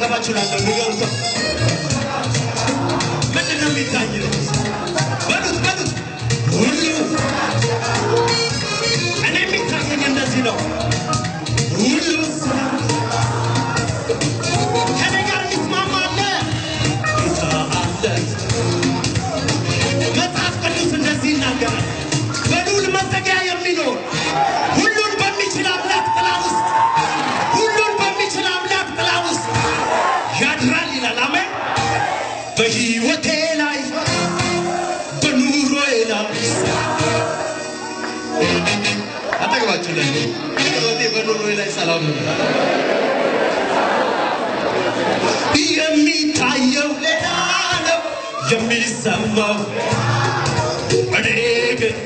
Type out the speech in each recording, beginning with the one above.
አጠገባችሁ ላለው ንገሩት ምንድነው የሚታየው በሉት ሁሉ እኔ የሚታየኝ እንደዚህ ነው ሁሉ ከኔ ጋር ይስማማል ይታአለ መጽሐፍ ቅዱስ እንደዚህ ይናገራል በሉል መጠጊያ የሚኖር ሁሉን በሚችል አምላክ ጥላ ውስጥ ያድራል ይላል አሜን በህይወቴ ላይ በኑሮዬ ላይ አጠገባችሁ ላይ በኑሮዬ ላይ ሰላም ነው የሚታየው ሌላ ነው የሚሰማው እኔ ግን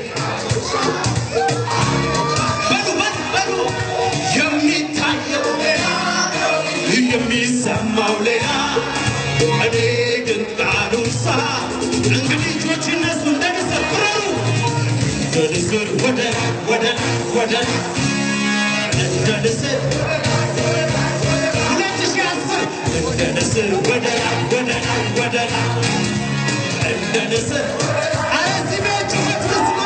በሉ የሚታየው ሌላ ነው የሚሰማው ሌላ እኔ ግን ቃሉሳ እንግዲህ እጆች እነሱ እንደንስር ፍረሩ እንደንስር ወደ እንደንስር 2010 እንደንስር ወደ እንደንስር አረዚህ ቤት ጩኸት ልስማ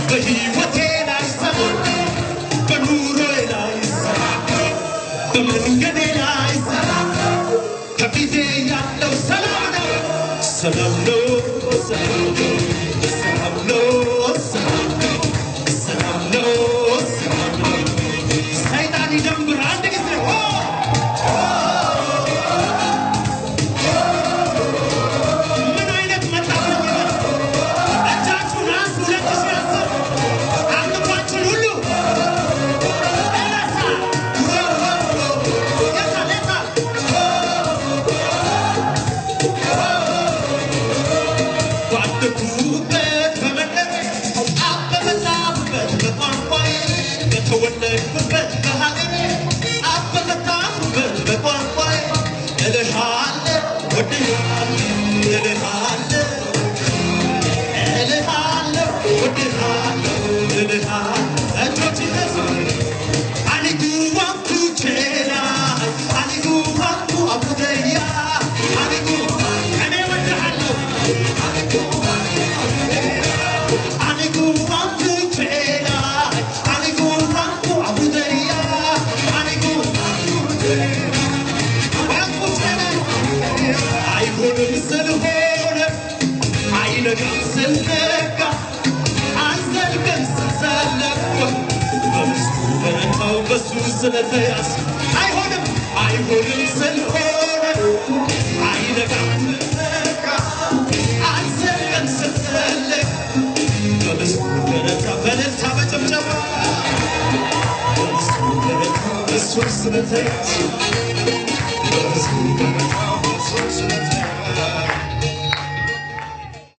በህይወቴ ላይ ሰላም በኑሮዬ ላይ ሰላም በመንገዴ ላይ ሰላም ከፊቴ ያለው ሰላም ነው ሰላም ነው ሰላም ነው ሰላም ነው ሰላም ነው ሰላም ነው ሰይጣን ይደንብር አንድ ጊዜ ስለተያስ አይሆንም ስለሆነ አይነጋም ስለነጋ አንዘልቀን ስትዘለቅ በምስሉ በረታ በእልልታ በጭብጨባ በምስሉ በረታ እሱ ስለተያስ